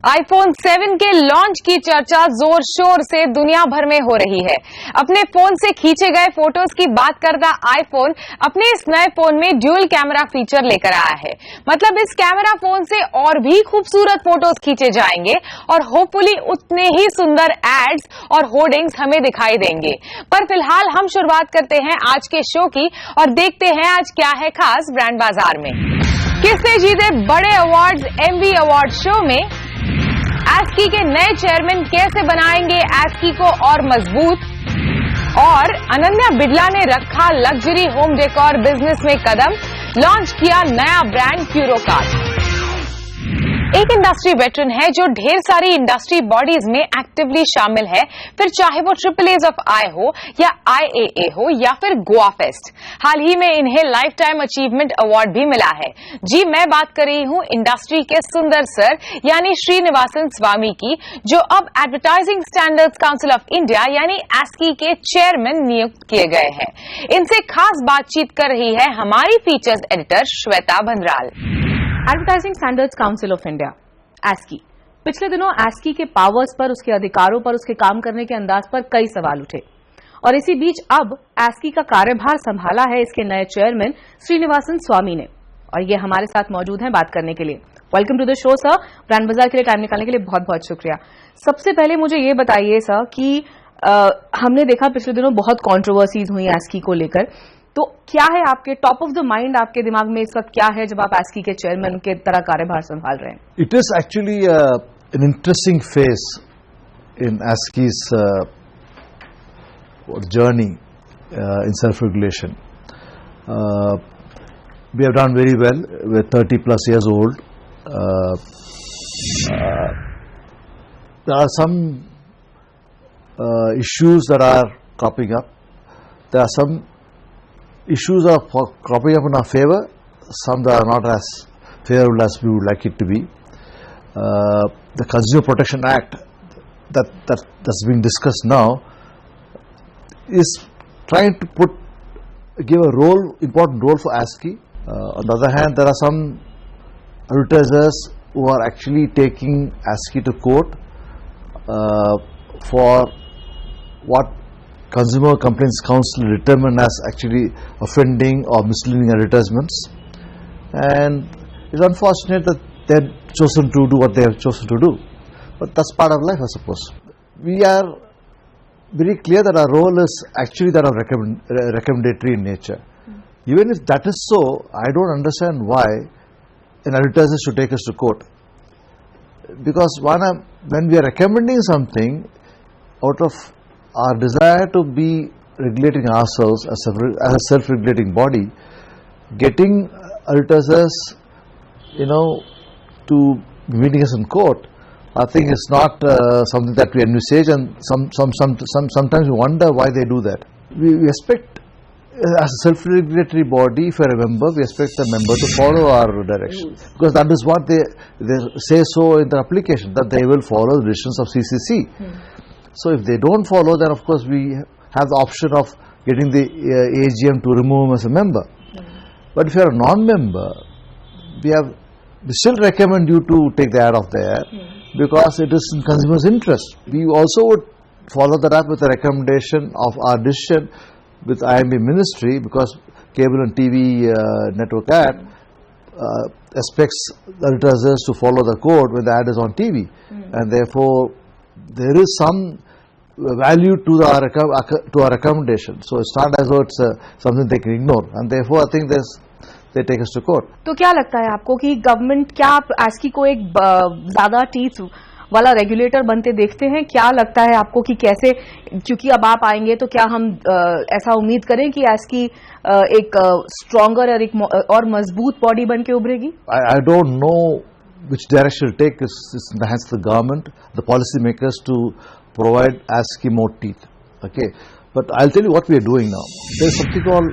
iPhone 7 के launch की चर्चा जोर शोर से दुनिया भर में हो रही है। अपने फोन से खींचे गए फोटोज की बात करता iPhone अपने इस नए फोन में ड्यूल कैमरा फीचर लेकर आया है। मतलब इस कैमरा फोन से और भी खूबसूरत फोटोज खींचे जाएंगे और होपफुली उतने ही सुंदर एड्स और होर्डिंग्स हमें दिखाई देंगे। पर फिलहाल हम शुरुआत करते हैं आज के शो की और देखते हैं आज क्या है खास ब्रांड बाजार में। किसने जीते बड़े अवार्ड्स एमवी अवार्ड शो में, ASCII के नए चेयरमैन कैसे बनाएंगे ASCII को और मजबूत, और अनन्या बिड़ला ने रखा लग्जरी होम डेकोर बिजनेस में कदम, लॉन्च किया नया ब्रांड क्यूरोकार्ट। एक इंडस्ट्री वेटरन है जो ढेर सारी इंडस्ट्री बॉडीज में एक्टिवली शामिल है, फिर चाहे वो AAAs ऑफ आई हो या IAA हो या फिर गोवा फेस्ट। हाल ही में इन्हें लाइफ टाइम अचीवमेंट अवार्ड भी मिला है। जी, मैं बात कर रही हूं इंडस्ट्री के सुंदर सर यानी श्रीनिवासन स्वामी की, जो अब advertising standards council of India यानी ASCII के चेयरमैन नियुक्त किए गए हैं। इनसे खास बातचीत कर रही है हमारी features editor Shweta Bhandral. Advertising standards council of India ASCII पिछले दिनों ASCII के पावर्स पर, उसके अधिकारों पर, उसके काम करने के अंदाज पर कई सवाल उठे और इसी बीच अब ASCII का कार्यभार संभाला है इसके नए चेयरमैन श्रीनिवासन स्वामी ने, और ये हमारे साथ मौजूद हैं बात करने के लिए। Welcome to the show sir. Brand बाजार के लिए टाइम निकालने के लिए बहुत बहुत शुक्रिया। सबसे पहले मुझे ये बताइए सर कि हमने देखा पिछले दिनों बहुत कॉन्ट्रोवर्सीज हुई ASCII को लेकर, तो क्या है आपके टॉप ऑफ द माइंड, आपके दिमाग में इस वक्त क्या है जब आप ASCII के चेयरमैन के तरह कार्यभार संभाल रहे हैं? It is actually an interesting phase in ASCII's journey in self-regulation. We have done very well. We're 30 plus years old. There are some issues that are cropping up. There are some issues are cropping up in our favor, some that are not as favorable as we would like it to be. The Consumer Protection Act that's being discussed now is trying to give a important role for ASCII. On the other hand, there are some advertisers who are actually taking ASCII to court for what Consumer Complaints Council determined as actually offending or misleading advertisements, and it's unfortunate that they've chosen to do what they have chosen to do, but that's part of life, I suppose. We are very clear that our role is actually that of recommendatory in nature. Even if that is so, I don't understand why an advertiser should take us to court, because when we are recommending something out of our desire to be regulating ourselves as a self-regulating body, getting advertisers, to meeting us in court, I think is not something that we envisage, and sometimes we wonder why they do that. We expect, as a self-regulatory body, if we are a member, we expect the member to follow our direction, because that is what they say so in the application, that they will follow the decisions of CCC. So if they don't follow, then of course we have the option of getting the AGM to remove him as a member. But if you are a non-member, we still recommend you to take the ad off the air, because it is in consumers' interest. We also would follow that up with a recommendation of our decision with IMB Ministry, because Cable and TV Network Act expects advertisers to follow the code when the ad is on TV, and therefore there is some value to our recommendation. So it's not as though it's something they can ignore, and therefore I think they take us to court. तो क्या लगता है आपको कि government, क्या आप ASCII को एक ज्यादा टीथ वाला रेगुलेटर बनते देखते हैं? क्या लगता है आपको कि कैसे, क्योंकि अब आप आएंगे तो क्या हम ऐसा उम्मीद करें कि ASCII एक स्ट्रॉन्गर और मजबूत बॉडी बन के उभरेगी? I don't know which direction it will take. Is in the hands of the government, the policy makers, to provide ASCII more teeth. Okay, but I'll tell you what we are doing now. There is something called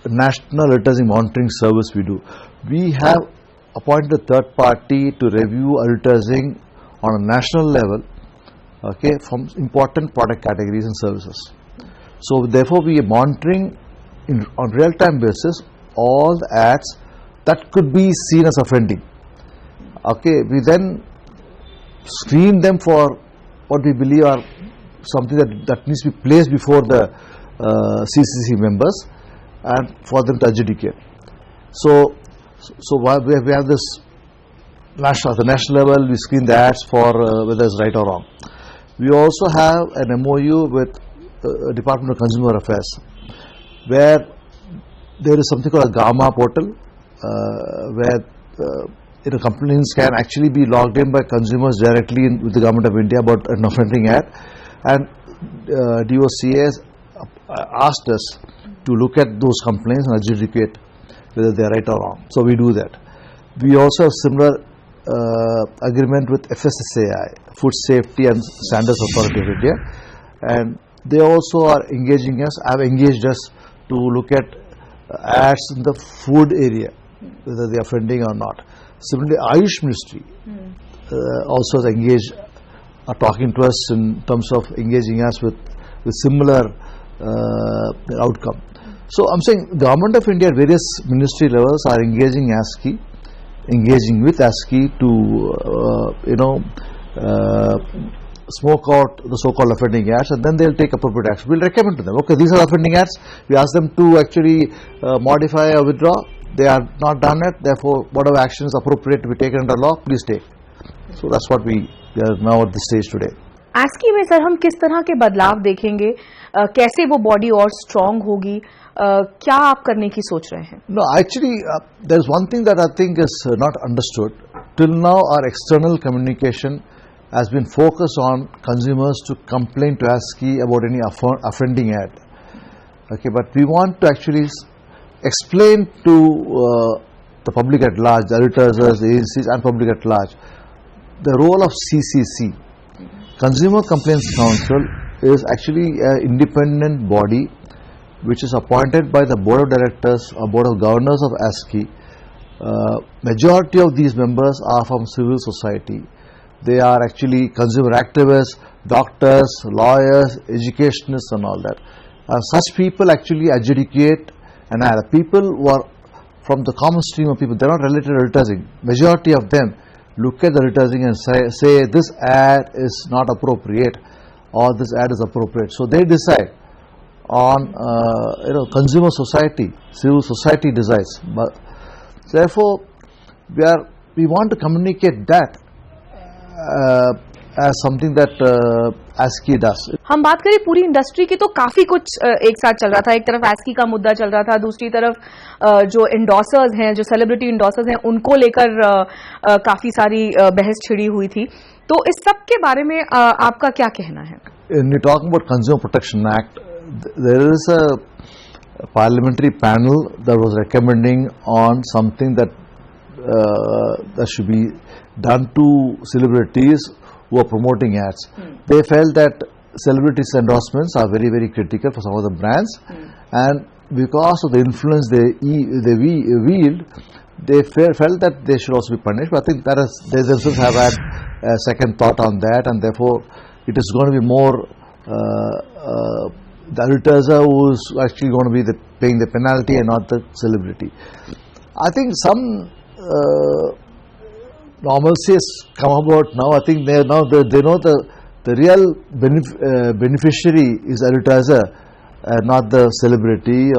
National Advertising Monitoring Service. We have appointed a third party to review advertising on a national level, okay, from important product categories and services. So therefore we are monitoring on real-time basis all the ads that could be seen as offending. Okay, we then screen them for what we believe are something that needs to be placed before the CCC members and for them to adjudicate. So we have this at the national level, we screen the ads for whether it's right or wrong. We also have an MOU with Department of Consumer Affairs, where there is something called a GAMA portal, where companies can actually be logged in by consumers directly with the Government of India about an offending ad, and DOCA has asked us to look at those complaints and adjudicate whether they are right or wrong. So we do that. We also have similar agreement with FSSAI, Food Safety and Standards Authority of India, and they also are engaging us, have engaged us to look at ads in the food area, whether they are offending or not. Similarly, Ayush Ministry also is engaged, are talking to us in terms of engaging us with similar outcome. So I'm saying Government of India at various ministry levels are engaging with ASCI to smoke out the so-called offending ads, and then they'll take appropriate action. We'll recommend to them, okay, these are offending ads. We ask them to actually modify or withdraw. They are not done it, therefore whatever action is appropriate to be taken under law, please take. So that's what we are now at this stage today. ASCI में sir हम किस तरह के बदलाव देखेंगे, कैसे वो body और स्ट्रांग होगी, क्या आप करने की सोच रहे हैं? No, actually there is one thing that I think is not understood. Till now our external communication has been focused on consumers to complain to ASCI about any offending ad. Okay, but we want to actually explain to the public at large, the advertisers, the agencies and public at large, the role of CCC. Consumer Complaints Council is actually an independent body which is appointed by the Board of Directors or Board of Governors of ASCI. Majority of these members are from civil society. They are actually consumer activists, doctors, lawyers, educationists and all that. Such people actually adjudicate, and the people who are from the common stream of people, they are not related to advertising. Majority of them look at the advertising and say this ad is not appropriate or this ad is appropriate. So they decide on consumer society, civil society decides. But therefore we want to communicate that as something that ASCI does. हम बात करें पूरी industry की तो काफी कुछ एक साथ चल रहा था. एक तरफ ASCI का मुद्दा चल रहा था, दूसरी तरफ जो इंडोसर्स हैं, जो सेलिब्रिटी इंडोसर्स हैं, उनको लेकर काफी सारी बहस छिड़ी हुई थी. तो इस सब के बारे में आपका क्या कहना है? When we talk about Consumer Protection Act, there is a parliamentary panel that was recommending on something that should be done to celebrities who are promoting ads. They felt that celebrities' endorsements are very, very critical for some of the brands, and because of the influence they wield, they felt that they should also be punished. But I think that they themselves have had a second thought on that, and therefore it is going to be more the advertiser who is actually going to be paying the penalty and not the celebrity. I think some normalcy has come about now. I think they know the real beneficiary is advertiser, not the celebrity,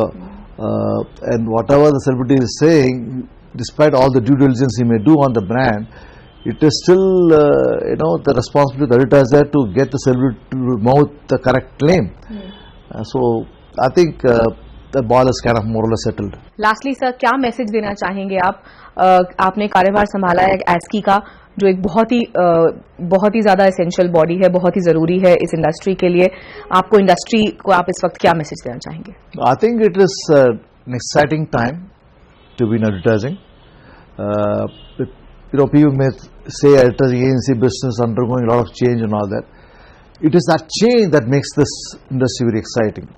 and whatever the celebrity is saying, despite all the due diligence he may do on the brand, it is still the responsibility of the advertiser to get the celebrity to mouth the correct claim. So I think the ball is kind of more or less settled. Lastly, sir, क्या message देना चाहेंगे आप? आपने कार्यभार संभाला है ASCI का, जो एक बहुत ही ज्यादा एसेंशियल बॉडी है, बहुत ही जरूरी है इस इंडस्ट्री के लिए. आपको इंडस्ट्री को आप इस वक्त क्या मैसेज देना चाहेंगे? I think it is an exciting time to be in advertising. People may say advertising agency business undergoing a lot of change and all that. It is that change that makes this industry very exciting.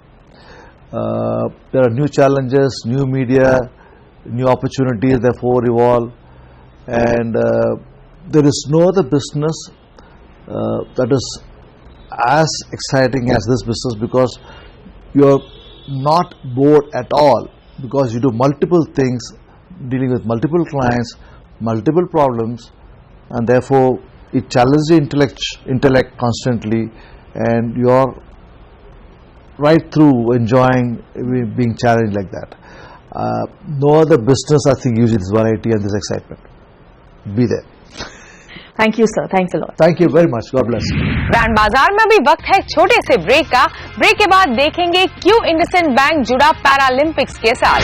There are new challenges, new media, new opportunities therefore evolve, and there is no other business that is as exciting as this business, because you are not bored at all, because you do multiple things, dealing with multiple clients, multiple problems, and therefore it challenges the intellect constantly, and you're right through enjoying being challenged like that. No other business, I think, uses this variety and this excitement. Be there. Thank you, sir. Thanks a lot. Thank you very much. God bless. Brand बाजार में अभी वक्त है छोटे से break का। Break के बाद देखेंगे क्यों इंडसइंड बैंक जुड़ा पैरालंपिक्स के साथ।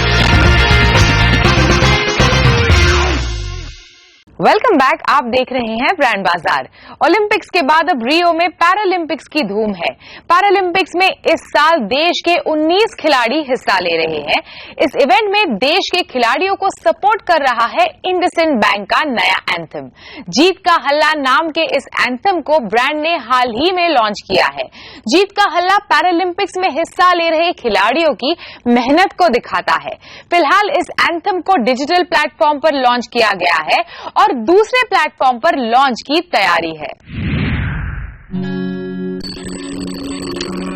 वेलकम बैक, आप देख रहे हैं ब्रांड बाजार। ओलंपिक्स के बाद अब रियो में पैरालंपिक्स की धूम है। पैरालंपिक्स में इस साल देश के 19 खिलाड़ी हिस्सा ले रहे हैं। इस इवेंट में देश के खिलाड़ियों को सपोर्ट कर रहा है इंडसइंड बैंक का नया एंथम। जीत का हल्ला नाम के इस एंथम को ब्रांड ने हाल ही में लॉन्च किया है। जीत का हल्ला पैरालंपिक्स में हिस्सा ले रहे खिलाड़ियों की मेहनत को दिखाता है। फिलहाल इस एंथम को डिजिटल प्लेटफॉर्म पर लॉन्च किया गया है और दूसरे प्लेटफॉर्म पर लॉन्च की तैयारी है।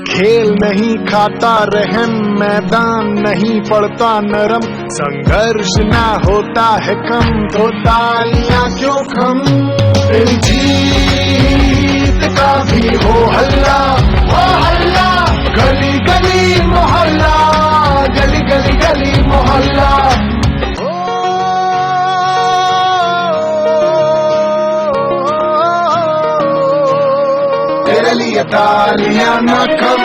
खेल नहीं खाता रहम, मैदान नहीं पड़ता नरम, संघर्ष ना होता है कम, तो तालियां क्यों कम। फिर जीत का भी हो हल्ला, गली गली मोहल्ला, गली गली गली मोहल्ला। तेरे लिए तालियां ना कम,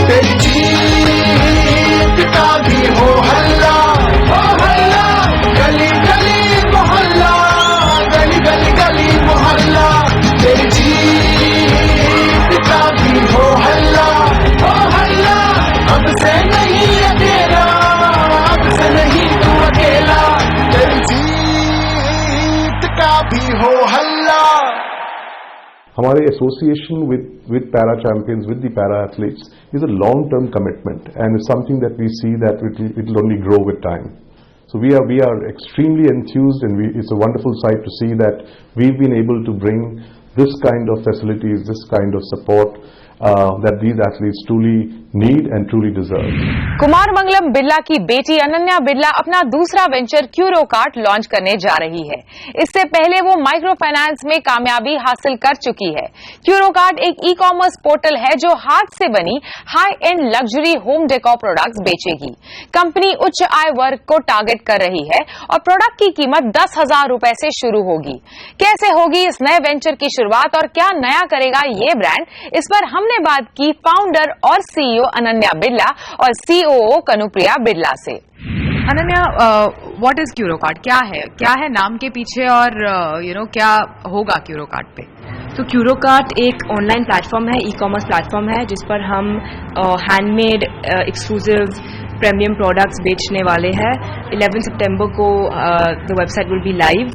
तेरी जीत का भी हो हल्ला, गली गली मोहल्ला, गली गली गली मोहल्ला। तेरी जीत का भी हो हल्ला, अब से नहीं अकेला, अब से नहीं तू अकेला। तेरी जीत का भी हो हल्ला। हमारे association with para champions, with the para athletes, is a long-term commitment, and it's something that we see that it will only grow with time. So we are extremely enthused, and it's a wonderful sight to see that we've been able to bring this kind of facilities, this kind of support that these athletes truly need and truly deserve. Kumar Mangalam Birla की बेटी अनन्या बिरला अपना दूसरा venture क्यूरोकार्ट launch करने जा रही है। इससे पहले वो माइक्रो फाइनेंस में कामयाबी हासिल कर चुकी है। क्यूरोकार्ट एक ई कॉमर्स पोर्टल है जो हाथ से बनी high end luxury home decor products बेचेगी। कंपनी उच्च आय वर्ग को टारगेट कर रही है और प्रोडक्ट की कीमत 10,000 रुपए से शुरू होगी। कैसे होगी इस नए वेंचर की शुरुआत और क्या नया करेगा ये ब्रांड, इस पर हमने बात की फाउंडर और सीईओ अनन्या बिरला और सीओओ कनुप्रिया बिरला से। Ananya, what is Curocarte? क्या है नाम के पीछे और क्या होगा क्यूरोकार्ट पे? तो क्यूरोकार्ट एक ऑनलाइन प्लेटफॉर्म है, ई कॉमर्स प्लेटफॉर्म है, जिस पर हम हैंडमेड एक्सक्लूसिव प्रीमियम प्रोडक्ट्स बेचने वाले हैं। 11 सितंबर को the website will be live.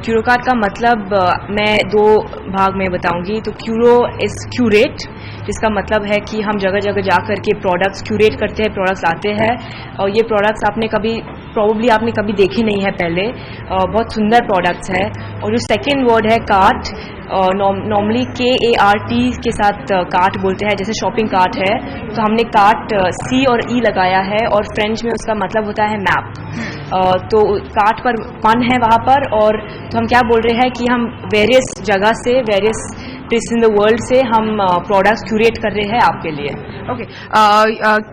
Curocarte का मतलब मैं 2 भाग में बताऊंगी। तो क्यूरो इज क्यूरेट, जिसका मतलब है कि हम जगह जगह जा करके प्रोडक्ट्स क्यूरेट करते हैं, प्रोडक्ट्स लाते हैं और ये प्रोडक्ट्स आपने कभी देखी नहीं है पहले। बहुत सुंदर प्रोडक्ट्स है। और जो सेकेंड वर्ड है कार्ट, नॉर्मली KART के साथ कार्ट बोलते हैं, जैसे शॉपिंग कार्ट है, तो हमने कार्ट C और E लगाया है और फ्रेंच में उसका मतलब होता है मैप। तो कार्ट पर मन है वहाँ पर, और तो हम क्या बोल रहे हैं कि हम वेरियस जगह से, various place in the world से हम प्रोडक्ट्स क्यूरेट कर रहे हैं आपके लिए। ओके,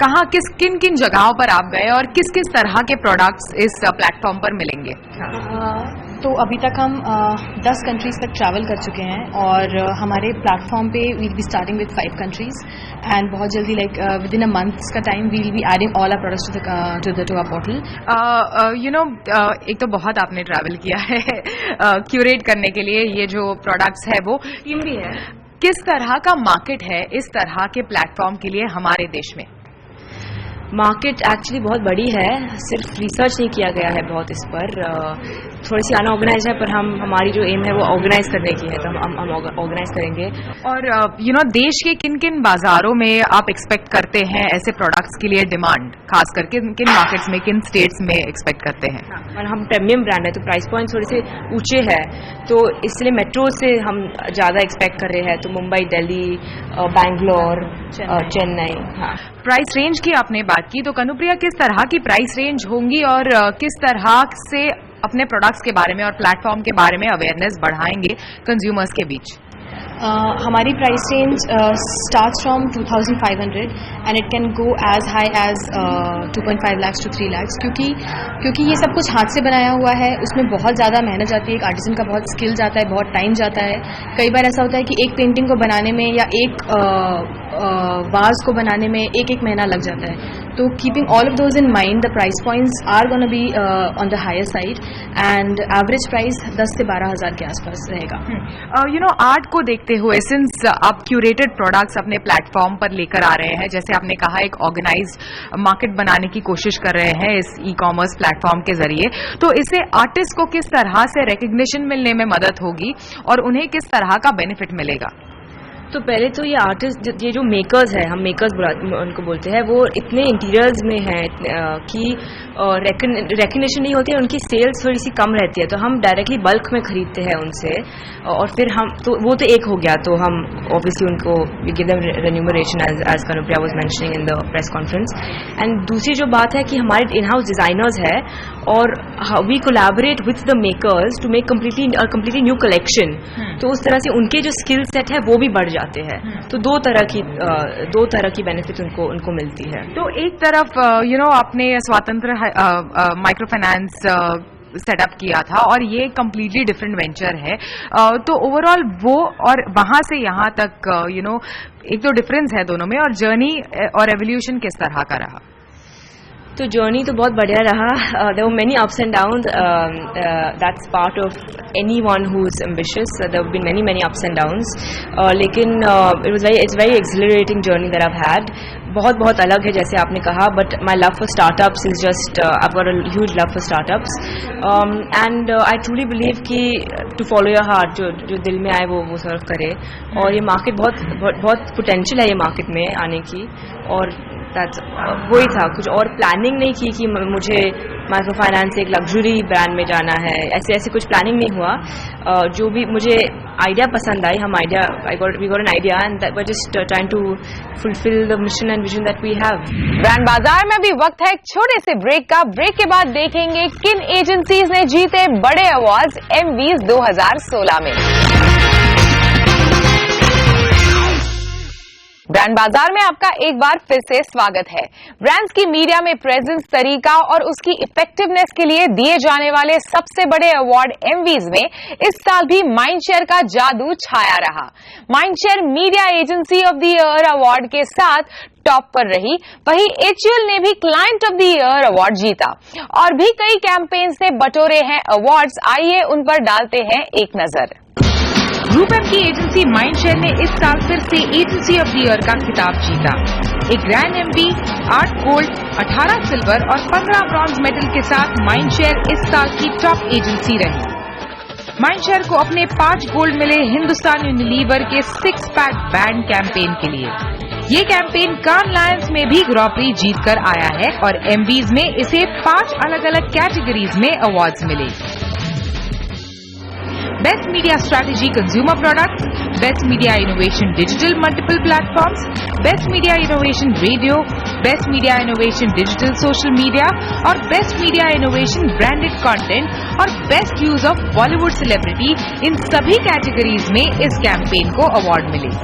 कहाँ किन किन जगहों पर आप गए और किस किस तरह के प्रोडक्ट्स इस प्लेटफॉर्म पर मिलेंगे? तो अभी तक हम 10 कंट्रीज तक ट्रैवल कर चुके हैं और हमारे प्लेटफॉर्म पे will be starting with 5 countries and बहुत जल्दी विद इन अ मंथ का time will be adding all our products to our portal. एक तो बहुत आपने ट्रैवल किया है क्यूरेट करने के लिए, ये जो प्रोडक्ट्स है वो टीम भी है। किस तरह का मार्केट है इस तरह के प्लेटफॉर्म के लिए हमारे देश में? मार्केट एक्चुअली बहुत बड़ी है, सिर्फ रिसर्च नहीं किया गया है बहुत इस पर। थोड़ी सी अनऑर्गेनाइज है, पर हमारी जो एम है वो ऑर्गेनाइज करने की है, तो हम ऑर्गेनाइज करेंगे। और देश के किन किन बाजारों में आप एक्सपेक्ट करते हैं ऐसे प्रोडक्ट्स के लिए डिमांड, खास करके किन मार्केट्स में, किन स्टेट्स में एक्सपेक्ट करते हैं? और हम प्रीमियम ब्रांड है तो प्राइस पॉइंट थोड़े से ऊंचे है, तो इसलिए मेट्रो से हम ज़्यादा एक्सपेक्ट कर रहे हैं। तो मुंबई, दिल्ली, बैंगलोर, चेन्नई। हाँ, प्राइस रेंज की आपने बात की, तो कनुप्रिया किस तरह की प्राइस रेंज होंगी और किस तरह से अपने प्रोडक्ट्स के बारे में और प्लेटफॉर्म के बारे में अवेयरनेस बढ़ाएंगे कंज्यूमर्स के बीच? हमारी price range starts from 2500 and it can go as high as 2.5 lakhs to 3 lakhs क्योंकि ये सब कुछ हाथ से बनाया हुआ है, उसमें बहुत ज़्यादा मेहनत जाती है, एक आर्टिसन का बहुत स्किल जाता है, बहुत टाइम जाता है। कई बार ऐसा होता है कि एक पेंटिंग को बनाने में या एक वाज को बनाने में एक महीना लग जाता है। तो keeping all of those in mind the price points are gonna be on the higher side and average price 10 से 12 हज़ार के आसपास रहेगा। आर्ट को देखते हुए सिंस आप क्यूरेटेड प्रोडक्ट्स अपने प्लेटफॉर्म पर लेकर आ रहे हैं, जैसे आपने कहा एक ऑर्गेनाइज्ड मार्केट बनाने की कोशिश कर रहे हैं इस ई कॉमर्स प्लेटफॉर्म के जरिए, तो इससे आर्टिस्ट को किस तरह से रिकग्निशन मिलने में मदद होगी और उन्हें किस तरह का बेनिफिट मिलेगा? तो पहले तो ये आर्टिस्ट, ये जो मेकर्स है, हम मेकर्स उनको बोलते हैं, वो इतने इंटीरियर्स में हैं कि रिकग्निशन नहीं होती है, उनकी सेल्स थोड़ी सी कम रहती है, तो हम डायरेक्टली बल्क में खरीदते हैं उनसे और फिर हम तो वो तो एक हो गया, तो हम ऑब्वियसली उनको we give them remuneration as Kanupriya was mentioning in the press conference. And दूसरी जो बात है कि हमारे इन हाउस डिजाइनर्स है और we collaborate with the makers to make completely new collection, तो उस तरह से उनके जो स्किल सेट है वो भी बढ़ जाते हैं। तो दो तरह की बेनिफिट उनको मिलती है। तो एक तरफ आपने स्वतंत्र माइक्रो फाइनेंस सेटअप किया था और ये कम्प्लीटली डिफरेंट वेंचर है, तो ओवरऑल वो और वहां से यहाँ तक एक तो डिफरेंस है दोनों में, और जर्नी और एवोल्यूशन किस तरह का रहा? तो जर्नी तो बहुत बढ़िया रहा। There were many ups and downs, that's part of anyone who is ambitious, there have been many ups and downs, लेकिन it's very accelerating journey that I have had. बहुत अलग है जैसे आपने कहा, but my love for startups is just I have got a huge love for startups and I truly believe कि to follow your heart, जो दिल में आए वो सर्व करे। और ये मार्केट बहुत पोटेंशियल है ये मार्केट में आने की, और वही था, कुछ और प्लानिंग नहीं की कि मुझे माइक्रो फाइनेंस एक लग्जरी ब्रांड में जाना है, ऐसे कुछ प्लानिंग नहीं हुआ। जो भी मुझे आइडिया पसंद आई, we got an idea and we are just trying to fulfil the mission and vision that we have. Brand बाजार में भी वक्त है एक छोटे से ब्रेक का। ब्रेक के बाद देखेंगे किन एजेंसीज ने जीते बड़े अवार्ड्स एमवीज 2016 में। ब्रांड बाजार में आपका एक बार फिर से स्वागत है। ब्रांड्स की मीडिया में प्रेजेंस, तरीका और उसकी इफेक्टिवनेस के लिए दिए जाने वाले सबसे बड़े अवार्ड एमवीज में इस साल भी माइंडशेयर का जादू छाया रहा। Mindshare media agency of the year award के साथ टॉप पर रही। वहीं HUL ने भी client of the year award जीता और भी कई कैंपेन्स ने बटोरे हैं अवार्ड्स। आइए उन पर डालते हैं एक नजर। ग्रुप एम की एजेंसी माइंडशेयर ने इस साल फिर से एजेंसी ऑफ द ईयर का खिताब जीता। एक ग्रैंड MD, 8 गोल्ड, 18 सिल्वर और 15 ब्रॉन्ज मेडल के साथ माइंडशेयर इस साल की टॉप एजेंसी रही। माइंडशेयर को अपने 5 गोल्ड मिले हिंदुस्तान यूनिलीवर के 6 पैक बैंड कैंपेन के लिए। ये कैंपेन कान लायंस में भी ग्रॉपरी जीत कर आया है और एमवीज में इसे 5 अलग अलग कैटेगरीज में अवार्ड्स मिले। Best media strategy consumer products, best media innovation digital multiple platforms, best media innovation radio, best media innovation digital social media और best media innovation branded content और best use of Bollywood celebrity, इन सभी categories में इस campaign को award मिले।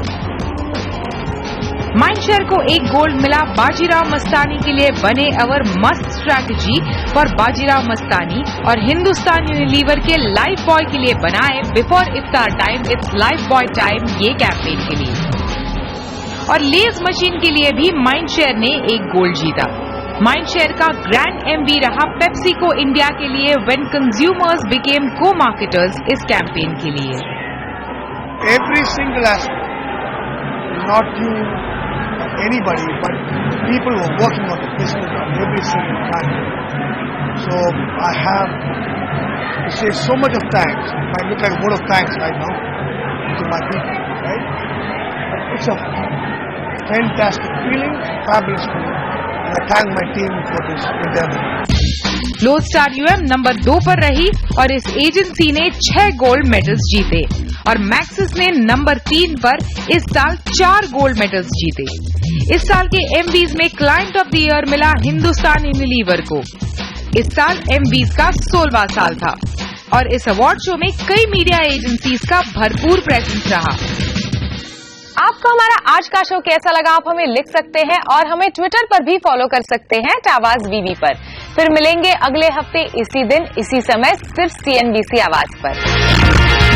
माइंडशेयर को 1 gold मिला बाजीराव मस्तानी के लिए बने अवर मस्त स्ट्रैटेजी फॉर बाजीराव मस्तानी और हिंदुस्तान यूनिलीवर के लाइफ बॉय के लिए बनाए before iftar time it's Lifebuoy time, ये कैंपेन के लिए। और लेज मशीन के लिए भी माइंडशेयर ने 1 गोल्ड जीता। माइंडशेयर का ग्रैंड MV रहा पेप्सी को इंडिया के लिए व्हेन कंज्यूमर्स बिकेम को मार्केटर्स इस कैंपेन के लिए। Every single aspect, not you, anybody, but people who are working on the business on every single time. So I have to say so much of thanks. I look like a word of thanks right now to my people, right? It's a fantastic feeling, fabulous feeling, and I thank my team for this endeavor. लोडस्टार UM number 2 पर रही और इस agency ने 6 gold medals जीते और Maxis ने number 3 पर इस साल 4 गोल्ड मेडल्स जीते। इस साल के एमवीज में क्लाइंट ऑफ द ईयर मिला हिंदुस्तान यूनिलीवर को। इस साल M20 का 16वां साल था और इस अवार्ड शो में कई मीडिया एजेंसीज का भरपूर प्रेजेंस रहा। आपको हमारा आज का शो कैसा लगा आप हमें लिख सकते हैं और हमें ट्विटर पर भी फॉलो कर सकते हैं आवाज वीवी पर। फिर मिलेंगे अगले हफ्ते इसी दिन इसी समय सिर्फ CNBC आवाज पर।